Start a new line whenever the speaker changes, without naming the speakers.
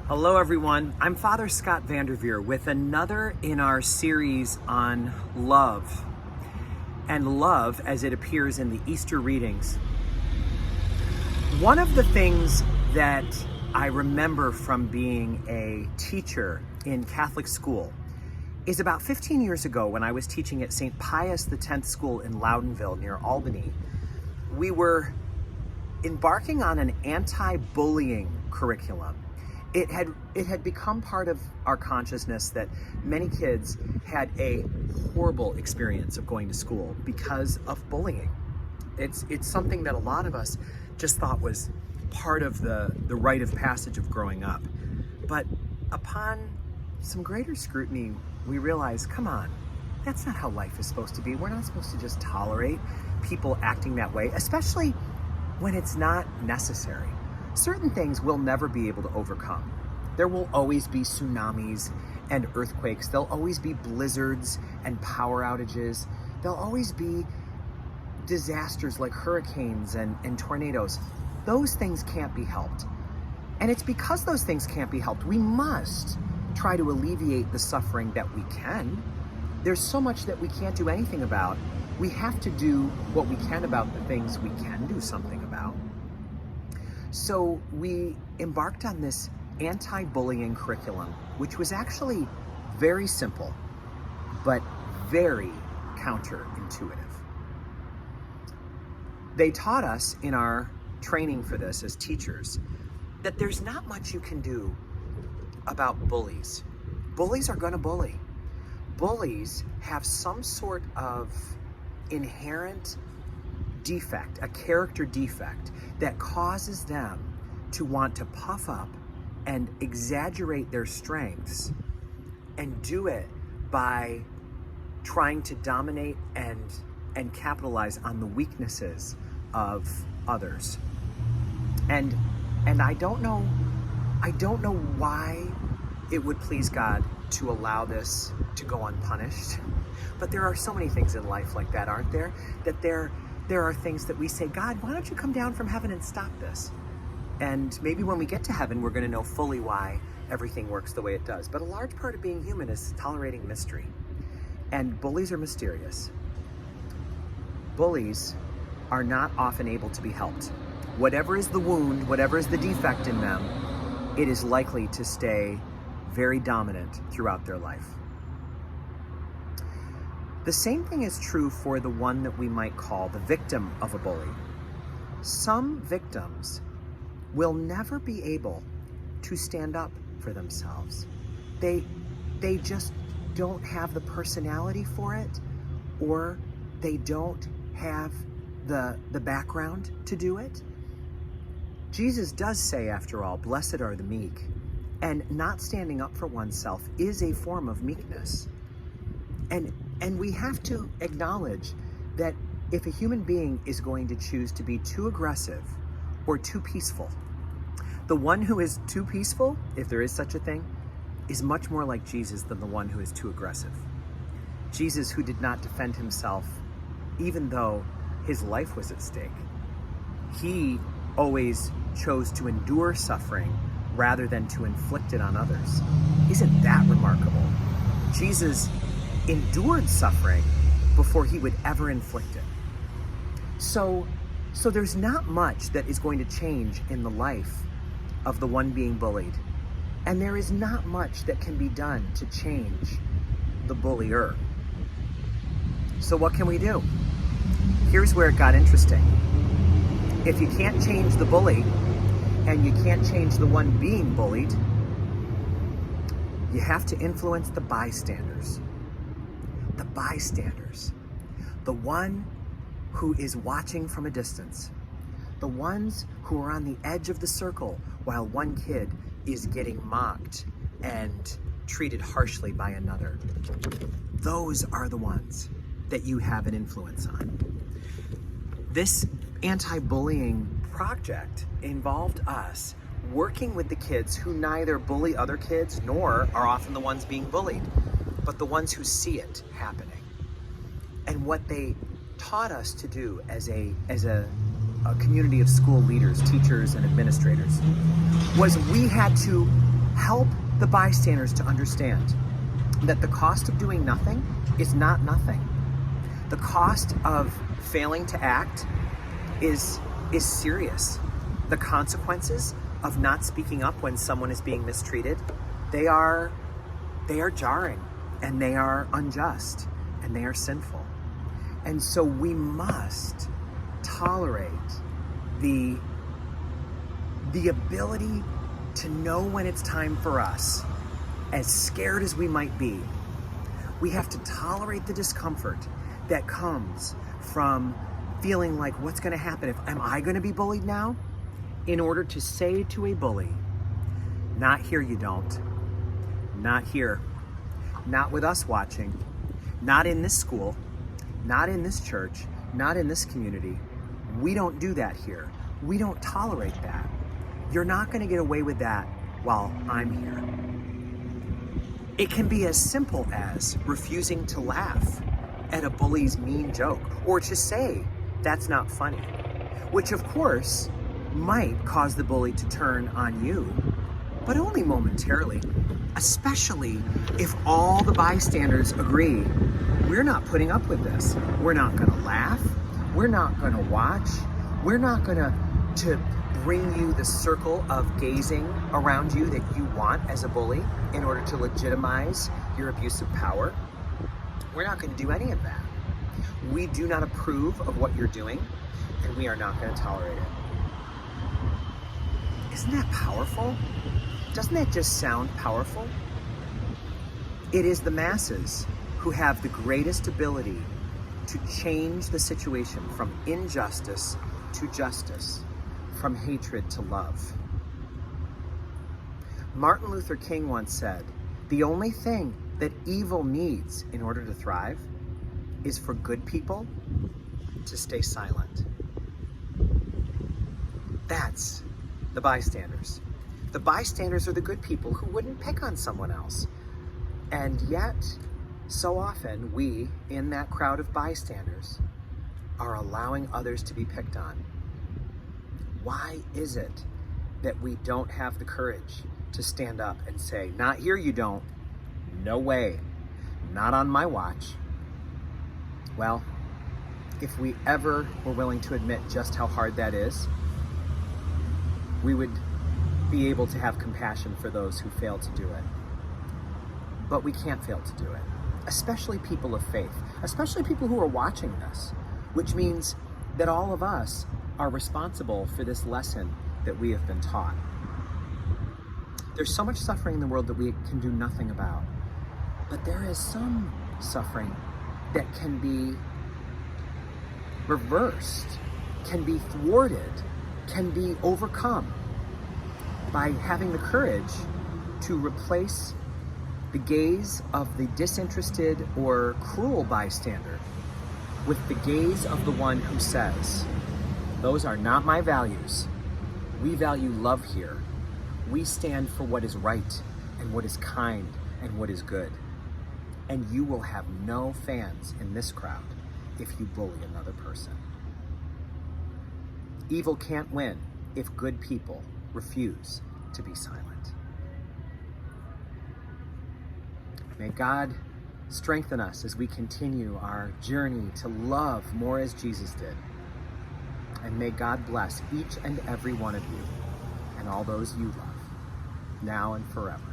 Hello everyone, I'm Father Scott Vanderveer with another in our series on love, and love as it appears in the Easter readings. One of the things that I remember from being a teacher in Catholic school is about 15 years ago when I was teaching at St. Pius X School in Loudonville near Albany. We were embarking on an anti-bullying curriculum. It had become part of our consciousness that many kids had a horrible experience of going to school because of bullying. It's something that a lot of us just thought was part of the rite of passage of growing up. But upon some greater scrutiny, we realized, come on, that's not how life is supposed to be. We're not supposed to just tolerate people acting that way, especially when it's not necessary. Certain things we'll never be able to overcome. There will always be tsunamis and earthquakes. There'll always be blizzards and power outages. There'll always be disasters like hurricanes and tornadoes. Those things can't be helped. And it's because those things can't be helped, we must try to alleviate the suffering that we can. There's so much that we can't do anything about. We have to do what we can about the things we can do something about. So we embarked on this anti-bullying curriculum, which was actually very simple, but very counterintuitive. They taught us in our training for this as teachers that there's not much you can do about bullies. Bullies are going to bully. Bullies have some sort of inherent defect, a character defect that causes them to want to puff up and exaggerate their strengths and do it by trying to dominate and capitalize on the weaknesses of others. And I don't know why it would please God to allow this to go unpunished. But there are so many things in life like that, aren't there? That there are things that we say, God, why don't you come down from heaven and stop this? And maybe when we get to heaven, we're going to know fully why everything works the way it does. But a large part of being human is tolerating mystery. And bullies are mysterious. Bullies are not often able to be helped. Whatever is the wound, whatever is the defect in them, it is likely to stay very dominant throughout their life. The same thing is true for the one that we might call the victim of a bully. Some victims will never be able to stand up for themselves. They just don't have the personality for it, or they don't have the background to do it. Jesus does say, after all, blessed are the meek, and not standing up for oneself is a form of meekness. And we have to acknowledge that if a human being is going to choose to be too aggressive or too peaceful, the one who is too peaceful, if there is such a thing, is much more like Jesus than the one who is too aggressive. Jesus, who did not defend himself, even though his life was at stake, he always chose to endure suffering rather than to inflict it on others. Isn't that remarkable? Jesus endured suffering before he would ever inflict it. So there's not much that is going to change in the life of the one being bullied. And there is not much that can be done to change the bullier. So what can we do? Here's where it got interesting. If you can't change the bully and you can't change the one being bullied, you have to influence the bystanders. The bystanders. The one who is watching from a distance. The ones who are on the edge of the circle while one kid is getting mocked and treated harshly by another. Those are the ones that you have an influence on. This anti-bullying project involved us working with the kids who neither bully other kids nor are often the ones being bullied, but the ones who see it happening. And what they taught us to do as a community of school leaders, teachers, and administrators was we had to Help the bystanders to understand that the cost of doing nothing is not nothing. The cost of failing to act is serious. The consequences of not speaking up when someone is being mistreated, they are jarring, and they are unjust, and they are sinful. And so we must tolerate the ability to know when it's time for us, as scared as we might be. We have to tolerate the discomfort that comes from feeling like, what's going to happen? Am I going to be bullied now? In order to say to a bully, not here you don't. Not here. Not with us watching. Not in this school. Not in this church. Not in this community. We don't do that here. We don't tolerate that. You're not going to get away with that while I'm here. It can be as simple as refusing to laugh at a bully's mean joke, or to say, that's not funny, which of course might cause the bully to turn on you, but only momentarily, especially if all the bystanders agree, we're not putting up with this. We're not going to laugh. We're not going to watch. We're not going to bring you the circle of gazing around you that you want as a bully in order to legitimize your abuse of power. We're not going to do any of that. We do not approve of what you're doing, and we are not going to tolerate it. Isn't that powerful? Doesn't that just sound powerful? It is the masses who have the greatest ability to change the situation from injustice to justice, from hatred to love. Martin Luther King once said, the only thing that evil needs in order to thrive is for good people to stay silent. That's the bystanders. The bystanders are the good people who wouldn't pick on someone else. And yet, so often we, in that crowd of bystanders, are allowing others to be picked on. Why is it that we don't have the courage to stand up and say, not here you don't, no way, not on my watch? Well, if we ever were willing to admit just how hard that is, we would be able to have compassion for those who fail to do it. But we can't fail to do it, especially people of faith, especially people who are watching this, which means that all of us are responsible for this lesson that we have been taught. There's so much suffering in the world that we can do nothing about, but there is some suffering that can be reversed, can be thwarted, can be overcome by having the courage to replace the gaze of the disinterested or cruel bystander with the gaze of the one who says, those are not my values. We value love here. We stand for what is right and what is kind and what is good. And you will have no fans in this crowd if you bully another person. Evil can't win if good people refuse to be silent. May God strengthen us as we continue our journey to love more as Jesus did. And may God bless each and every one of you and all those you love, now and forever.